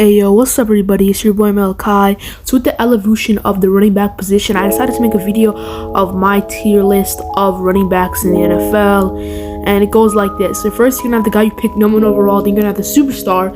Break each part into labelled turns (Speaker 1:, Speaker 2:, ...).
Speaker 1: Hey yo, what's up everybody? It's your boy Malachi. So with the evolution of the running back position, I decided to make a video of my tier list of running backs in the NFL. And it goes like this. So first you're gonna have the guy you picked number 1 overall, then you're gonna have the superstar,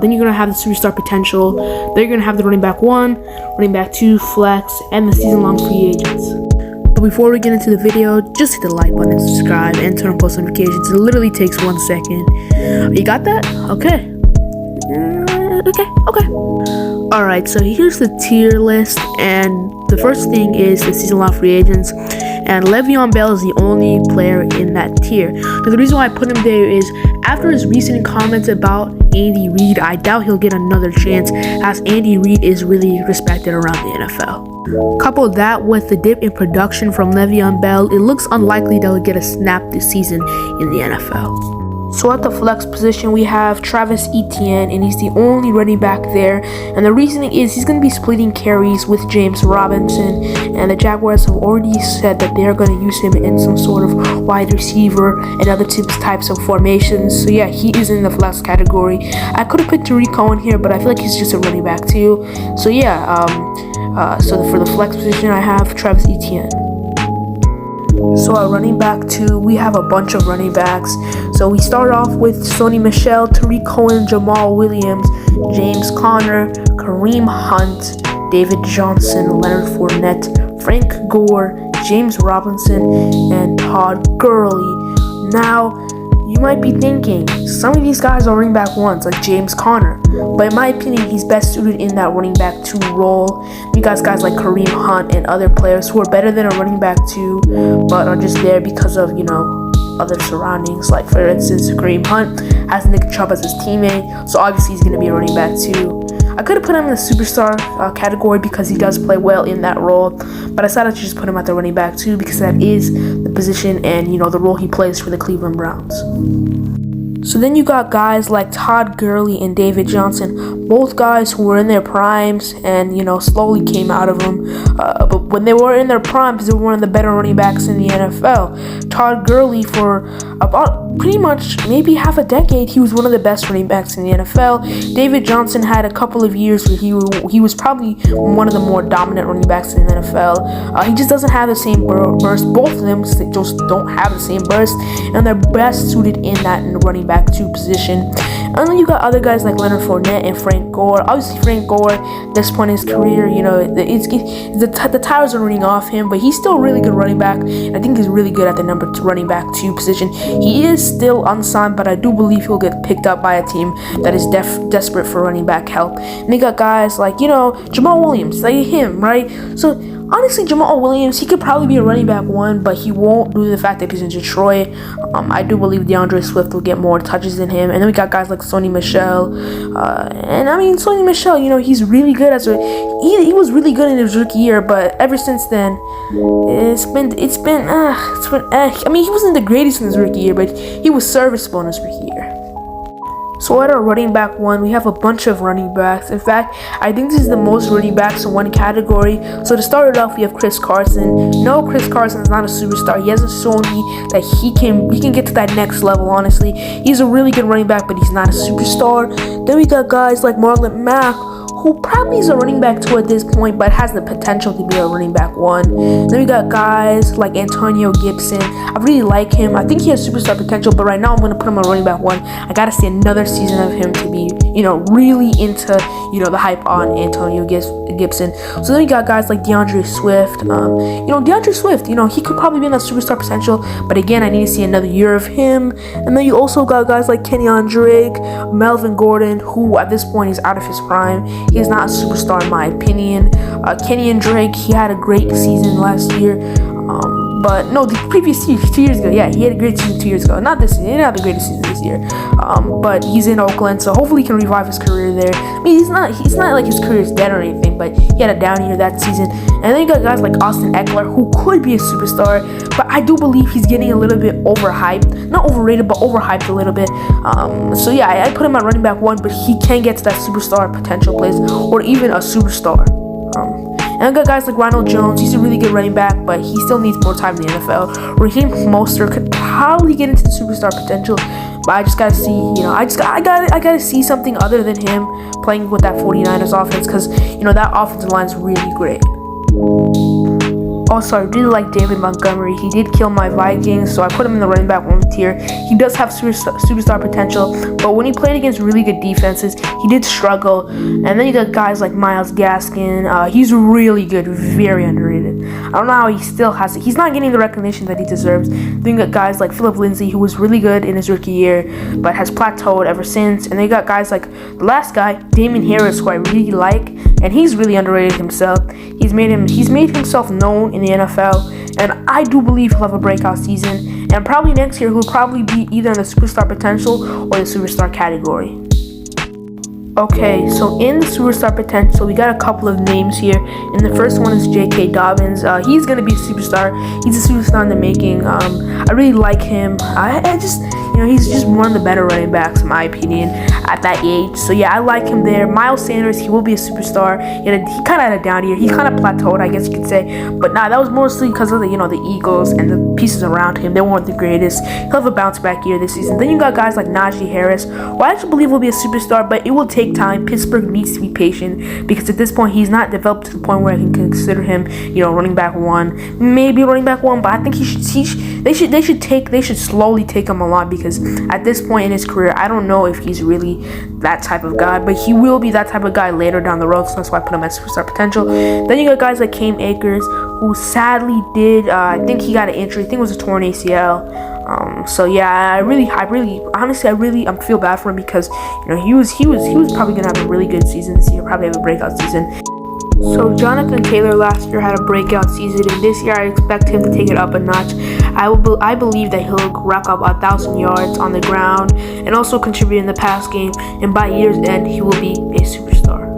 Speaker 1: then you're gonna have the superstar potential, then you're gonna have the running back 1, running back 2, flex, and the season-long free agents. But before we get into the video, just hit the like button, subscribe, and turn on post notifications. It literally takes 1 second. You got that? Okay. Okay. Alright, so here's the tier list, and the first thing is the season-long free agents, and Le'Veon Bell is the only player in that tier. Now, the reason why I put him there is after his recent comments about Andy Reid, I doubt he'll get another chance, as Andy Reid is really respected around the NFL. Couple that with the dip in production from Le'Veon Bell, it looks unlikely that he'll get a snap this season in the NFL. So at the flex position, we have Travis Etienne, and he's the only running back there. And the reasoning is he's going to be splitting carries with James Robinson, and the Jaguars have already said that they're going to use him in some sort of wide receiver and other types of formations. So yeah, he is in the flex category. I could have picked Tariq Cohen here, but I feel like he's just a running back too. So yeah, for the flex position, I have Travis Etienne. So at running back 2, we have a bunch of running backs. So we start off with Sony Michel, Tariq Cohen, Jamal Williams, James Conner, Kareem Hunt, David Johnson, Leonard Fournette, Frank Gore, James Robinson, and Todd Gurley. Now, you might be thinking, some of these guys are running back 1s, like James Conner, but in my opinion, he's best suited in that running back 2 role. You got guys like Kareem Hunt and other players who are better than a running back 2, but are just there because of, other surroundings. Like, for instance, Kareem Hunt has Nick Chubb as his teammate, so obviously he's going to be a running back 2. I could have put him in the superstar category because he does play well in that role, but I decided to just put him at the running back 2 because that is the position and, the role he plays for the Cleveland Browns. So then you got guys like Todd Gurley and David Johnson, both guys who were in their primes and, slowly came out of them. But when they were in their primes, they were one of the better running backs in the NFL. Todd Gurley, for about pretty much maybe half a decade, he was one of the best running backs in the NFL. David Johnson had a couple of years where he was probably one of the more dominant running backs in the NFL. He just doesn't have the same burst. Both of them just don't have the same burst, and they're best suited in that running back 2 position. And then you got other guys like Leonard Fournette and Frank Gore. Obviously, Frank Gore, at this point in his career, the tires are running off him, but he's still a really good running back. I think he's really good at the number 2 running back 2 position. He is still unsigned, but I do believe he'll get picked up by a team that is desperate for running back help. And they got guys like, Jamal Williams, like him, right? So honestly, Jamal Williams, he could probably be a running back 1, but he won't due to the fact that he's in Detroit. I do believe DeAndre Swift will get more touches than him. And then we got guys like Sony Michel. Sony Michel, he's really good he was really good in his rookie year, but ever since then, he wasn't the greatest in his rookie year, but he was serviceable in his rookie year. So at our running back 1, we have a bunch of running backs. In fact, I think this is the most running backs in one category. So to start it off, we have Chris Carson. No, Chris Carson is not a superstar. He hasn't shown me that he can get to that next level, honestly. He's a really good running back, but he's not a superstar. Then we got guys like Marlon Mack, who probably is a running back 2 at this point, but has the potential to be a running back 1. Then we got guys like Antonio Gibson. I really like him. I think he has superstar potential, but right now I'm going to put him on running back 1. I got to see another season of him to be, really into, the hype on Antonio Gibson. So then we got guys like DeAndre Swift. DeAndre Swift, he could probably be in that superstar potential, but again, I need to see another year of him. And then you also got guys like Kenyon Drake, Melvin Gordon, who at this point is out of his prime. He is not a superstar in my opinion. Kenyon Drake, he had a great season last year. But no, the previous 2 years ago, yeah, he had a great season 2 years ago. Not this season, he didn't have the greatest season this year. But he's in Oakland, so hopefully he can revive his career there. I mean, he's not like his career is dead or anything, but he had a down year that season. And then you got guys like Austin Eckler, who could be a superstar, but I do believe he's getting a little bit overhyped. Not overrated, but overhyped a little bit. So yeah, I put him at running back 1, but he can get to that superstar potential place, or even a superstar. And I got guys like Ronald Jones. He's a really good running back, but he still needs more time in the NFL. Raheem Mostert could probably get into the superstar potential. but I just gotta see, I gotta see something other than him playing with that 49ers offense, because that offensive line is really great. Also, I really like David Montgomery. He did kill my Vikings, so I put him in the running back 1 tier. He does have superstar potential, but when he played against really good defenses, he did struggle. And then you got guys like Myles Gaskin. He's really good, very underrated. I don't know how he still has it. He's not getting the recognition that he deserves. Then you got guys like Philip Lindsay, who was really good in his rookie year, but has plateaued ever since. And then you got guys like the last guy, Damien Harris, who I really like, and he's really underrated himself. He's made himself known in the NFL, and I do believe he'll have a breakout season, and probably next year he'll probably be either in the superstar potential or the superstar category. Okay, so in the superstar potential, we got a couple of names here, and the first one is J.K. Dobbins. He's gonna be a superstar. He's a superstar in the making. I really like him. I just, he's just one of the better running backs in my opinion at that age. So yeah, I like him there. Miles Sanders, he will be a superstar. He kind of had a down year. He kind of plateaued, I guess you could say. But nah, that was mostly because of the Eagles and the pieces around him. They weren't the greatest. He'll have a bounce back year this season. Then you got guys like Najee Harris, who I actually believe will be a superstar, but it will take time. Pittsburgh needs to be patient, because at this point he's not developed to the point where I can consider him, running back 1, maybe running back 1. But I think they should slowly take him along, because at this point in his career, I don't know if he's really that type of guy, but he will be that type of guy later down the road. So that's why I put him at superstar potential. Then you got guys like Cam Akers, who sadly did, I think he got an injury. I think it was a torn ACL. So yeah, I really feel bad for him, because he was probably gonna have a really good season this year, probably have a breakout season. So Jonathan Taylor last year had a breakout season, and this year I expect him to take it up a notch. I believe that he'll rack up 1,000 yards on the ground and also contribute in the pass game, and by year's end he will be a superstar.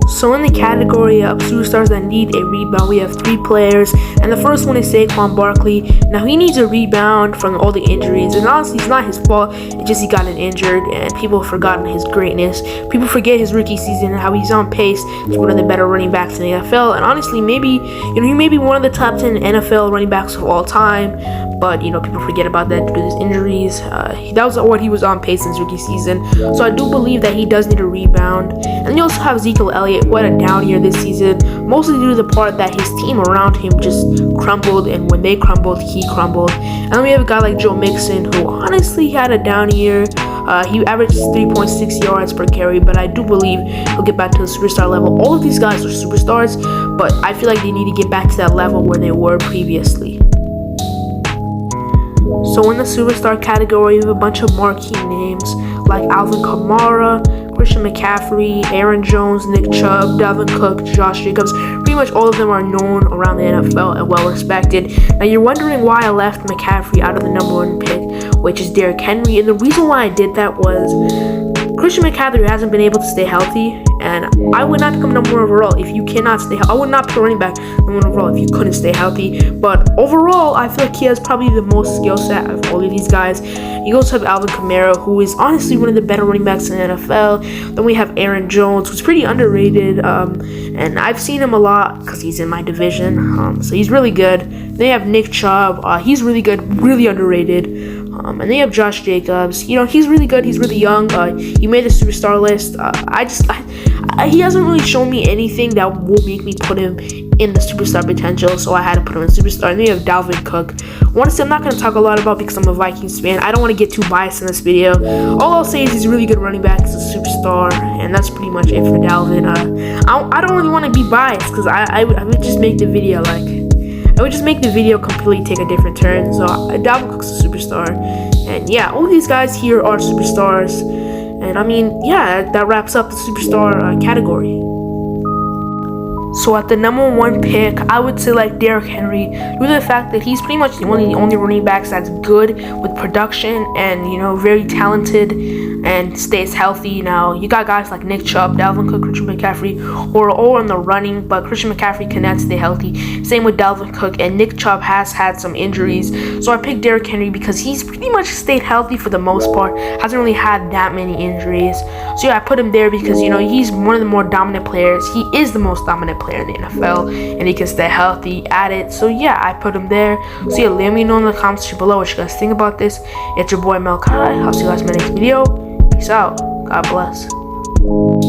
Speaker 1: So in the category of superstars that need a rebound, we have 3 players, and the first one is Saquon Barkley. Now he needs a rebound from all the injuries, and honestly it's not his fault. It's just he got injured, and people have forgotten his greatness. People forget his rookie season and how he's on pace to be one of the better running backs in the NFL. And honestly, maybe he may be one of the top 10 NFL running backs of all time. But people forget about that due to his injuries. That was what he was on pace in his rookie season. So I do believe that he does need a rebound. And you also have Ezekiel Elliott, who had a down year this season, mostly due to the part that his team around him just crumbled, and when they crumbled, he crumbled. And then we have a guy like Joe Mixon, who honestly had a down year. He averages 3.6 yards per carry, but I do believe he'll get back to the superstar level. All of these guys are superstars, but I feel like they need to get back to that level where they were previously. So in the superstar category, we have a bunch of marquee names like Alvin Kamara, Christian McCaffrey, Aaron Jones, Nick Chubb, Dalvin Cook, Josh Jacobs. Pretty much all of them are known around the NFL and well respected. Now you're wondering why I left McCaffrey out of the number 1 pick, which is Derrick Henry, and the reason why I did that was Christian McCaffrey hasn't been able to stay healthy, and I would not pick him number 1 overall if you cannot stay healthy. I would not pick a running back number 1 overall if you couldn't stay healthy. But overall, I feel like he has probably the most skill set of all of these guys. You also have Alvin Kamara, who is honestly one of the better running backs in the NFL. Then we have Aaron Jones, who's pretty underrated, and I've seen him a lot because he's in my division, so he's really good. Then you have Nick Chubb, he's really good, really underrated. And then you have Josh Jacobs. He's really good. He's really young. He made the superstar list. He hasn't really shown me anything that will make me put him in the superstar potential, so I had to put him in superstar. And then you have Dalvin Cook. Honestly, I'm not going to talk a lot about because I'm a Vikings fan. I don't want to get too biased in this video. All I'll say is he's a really good running back. He's a superstar, and that's pretty much it for Dalvin. I don't really want to be biased because I would just make the video completely take a different turn. So Dalvin Cook's a superstar, and yeah, all of these guys here are superstars. And I mean, yeah, that wraps up the superstar category. So at the number 1 pick, I would say like Derrick Henry, due to the fact that he's pretty much the only running backs that's good with production and very talented and stays healthy. Now you got guys like Nick Chubb, Dalvin Cook, Christian McCaffrey, who are all in the running, but Christian McCaffrey cannot stay healthy. Same with Dalvin Cook, and Nick Chubb has had some injuries. So I picked Derrick Henry because he's pretty much stayed healthy for the most part, hasn't really had that many injuries. So yeah, I put him there because he's one of the more dominant players. He is the most dominant player in the NFL, and he can stay healthy at it. So yeah, I put him there. So yeah, let me know in the comments section below what you guys think about this. It's your boy Melkai. I'll see you guys in my next video. Peace out. God bless.